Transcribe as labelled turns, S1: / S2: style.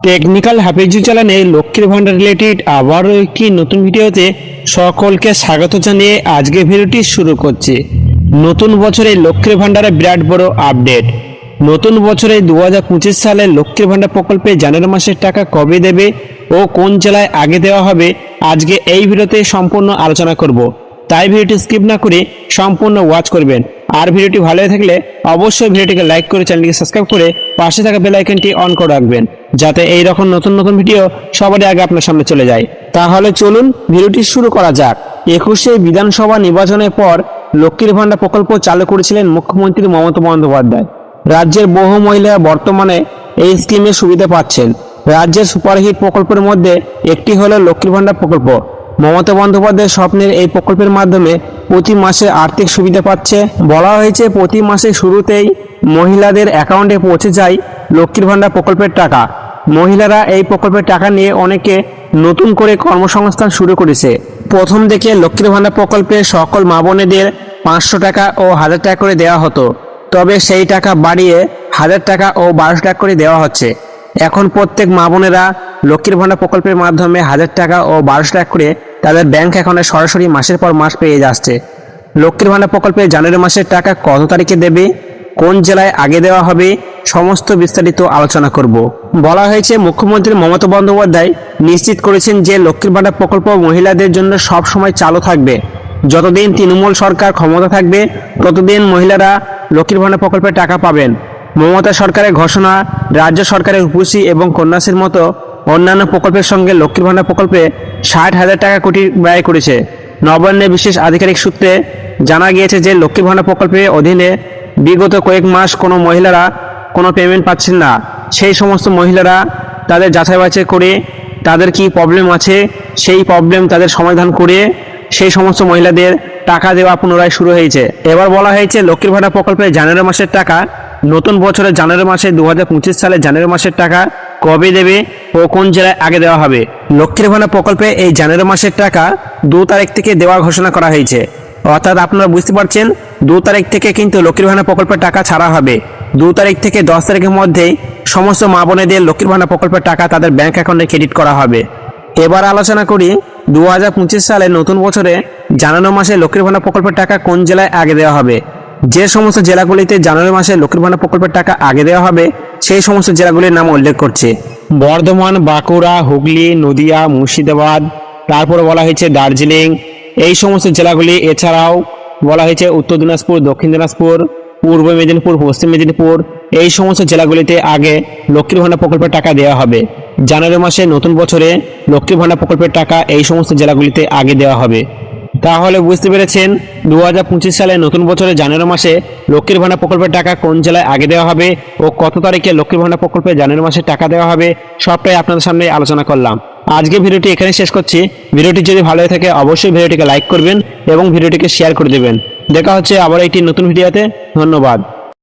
S1: Technical হাফিজু চ্যানেলে লক্ষ্মীর ভান্ডার related আবারও একটি নতুন ভিডিওতে সকলকে স্বাগত জানিয়ে আজকে ভিডিওটি শুরু করছি। নতুন বছরে লক্ষ্মীর ভান্ডারে বিরাট বড় আপডেট। নতুন বছরে 2025 সালে লক্ষ্মীর ভান্ডার প্রকল্পে জানুয়ারি মাসের টাকা কবে দেবে ও কোন জেলায় আগে দেওয়া হবে আজকে এই ভিডিওতে সম্পূর্ণ আলোচনা করব। তাই ভিডিওটি স্কিপ না করে সম্পূর্ণ ওয়াচ করবেন। আর ভিডিওটি ভালো লাগলে অবশ্যই ভিডিওটিকে লাইক করে চ্যানেলটিকে সাবস্ক্রাইব করে পাশে থাকা বেল আইকনটি অন করে রাখবেন, যাতে এই রকম নতুন নতুন ভিডিও সবার আগে আপনার সামনে চলে যায়। তাহলে চলুন ভিডিওটি শুরু করা যাক। 21শে বিধানসভা নির্বাচনের পর লক্ষ্মীর ভান্ডার প্রকল্প চালু করেছিলেন মুখ্যমন্ত্রী মমতা বন্দ্যোপাধ্যায়। রাজ্যের বহু মহিলা বর্তমানে এই স্কিমের সুবিধা পাচ্ছেন। রাজ্যের সুপারহিট প্রকল্পের মধ্যে একটি হলো লক্ষ্মীর ভান্ডার প্রকল্প। মমতা বন্দ্যোপাধ্যায়ের স্বপ্নের এই প্রকল্পের মাধ্যমে প্রতি মাসে আর্থিক সুবিধা পাচ্ছে। বলা হয়েছে প্রতি মাসের শুরুতেই মহিলাদের অ্যাকাউন্টে পৌঁছে যায় লক্ষ্মীর ভান্ডার প্রকল্পের টাকা। মহিলারা এই প্রকল্পের টাকা নিয়ে অনেকে নতুন করে কর্মসংস্থান শুরু করেছে। প্রথম থেকে লক্ষ্মীর ভান্ডার প্রকল্পে সকল মা বোনেদের 500 টাকা ও 1000 টাকা করে দেওয়া হতো, তবে সেই টাকা বাড়িয়ে 1000 টাকা ও 1200 টাকা করে দেওয়া হচ্ছে। এখন প্রত্যেক মা বোনেরা লক্ষ্মীর ভান্ডার প্রকল্পের মাধ্যমে 1000 টাকা ও 1200 টাকা করে তাদের ব্যাংক অ্যাকাউন্টে সরাসরি মাসের পর মাস পেয়ে যাচ্ছে। লক্ষ্মীর ভান্ডার প্রকল্পে জানুয়ারি মাসের টাকা কত তারিখে দেবে, কোন জেলায় আগে দেওয়া হবে, সমস্ত বিস্তারিত আলোচনা করব। বলা হয়েছে মুখ্যমন্ত্রী মমতা বন্দ্যোপাধ্যায় নিশ্চিত করেছেন যে লক্ষ্মীর ভান্ডার প্রকল্প মহিলাদের জন্য সব সময় চালু থাকবে। যতদিন তৃণমূল সরকার ক্ষমতা থাকবে ততদিন মহিলারা লক্ষ্মীর ভান্ডার প্রকল্পের টাকা পাবেন। মমতা সরকারের ঘোষণা, রাজ্য সরকারের রূপশ্রী এবং কন্যাশ্রীর মতো অন্যান্য প্রকল্পের সঙ্গে লক্ষ্মীর ভান্ডার প্রকল্পে 60,000 টাকা কোটি ব্যয় করেছে। নবান্নের বিশেষ আধিকারিক সূত্রে জানা গিয়েছে যে লক্ষ্মীর ভান্ডার প্রকল্পের অধীনে বিগত কয়েক মাস কোনো মহিলারা কোনো পেমেন্ট পাচ্ছেন না। সেই সমস্ত মহিলারা তাদের যাচাই বাছাই করে তাদের কি প্রবলেম আছে সেই প্রবলেম তাদের সমাধান করে সেই সমস্ত মহিলাদের টাকা দেওয়া পুনরায় শুরু হয়েছে। এবার বলা হয়েছে লক্ষ্মীর ভান্ডার প্রকল্পে জানুয়ারি মাসের টাকা নতুন বছরের জানুয়ারি মাসে 2025 সালে জানুয়ারি মাসের টাকা কবে দেবে ও কোন জেলায় আগে দেওয়া হবে। লক্ষ্মীর ভান্ডার প্রকল্পে এই জানুয়ারি মাসের টাকা 2 তারিখ থেকে দেওয়ার ঘোষণা করা হয়েছে। অর্থাৎ আপনারা বুঝতে পারছেন 2 তারিখ থেকে কিন্তু লক্ষ্মীর ভান্ডার প্রকল্পের টাকা ছাড়া হবে। 2 তারিখ থেকে 10 তারিখের মধ্যেই সমস্ত মা বোনেদের লক্ষ্মীর ভান্ডার প্রকল্পের টাকা তাদের ব্যাংক অ্যাকাউন্টে ক্রেডিট করা হবে। এবার আলোচনা করি 2025 সালে নতুন বছরে জানুয়ারি মাসে লক্ষ্মীর ভান্ডার প্রকল্পের টাকা কোন জেলায় আগে দেওয়া হবে। যে সমস্ত জেলাগুলিতে জানুয়ারি মাসে লক্ষ্মীর ভান্ডার প্রকল্পের টাকা আগে দেওয়া হবে সেই সমস্ত জেলাগুলির নাম উল্লেখ করছে বর্ধমান, বাঁকুড়া, হুগলি, নদিয়া, মুর্শিদাবাদ, তারপরে বলা হয়েছে দার্জিলিং, এই সমস্ত জেলাগুলি। এছাড়াও বলা হয়েছে উত্তর দিনাজপুর, দক্ষিণ দিনাজপুর, পূর্ব মেদিনীপুর, পশ্চিম মেদিনীপুর, এই সমস্ত জেলাগুলিতে আগে লক্ষ্মীর ভান্ডার প্রকল্পের টাকা দেওয়া হবে। জানুয়ারি মাসে নতুন বছরে লক্ষ্মীর ভান্ডার প্রকল্পের টাকা এই সমস্ত জেলাগুলিতে আগে দেওয়া হবে। তাহলে বুঝতে পেরেছেন 2025 সালে নতুন বছরে জানুয়ারি মাসে লক্ষ্মীর ভান্ডার প্রকল্পের টাকা কোন জেলায় আগে দেওয়া হবে ও কত তারিখে লক্ষ্মীর ভান্ডার প্রকল্পে জানুয়ারি মাসে টাকা দেওয়া হবে, সবটাই আপনাদের সামনে আলোচনা করলাম। আজকে ভিডিওটি এখানে শেষ করছি। ভিডিওটি যদি ভালো হয়ে থাকে অবশ্যই ভিডিওটিকে লাইক করবেন এবং ভিডিওটিকে শেয়ার করে দেবেন। দেখা হচ্ছে আবার একটি নতুন ভিডিওতে। ধন্যবাদ।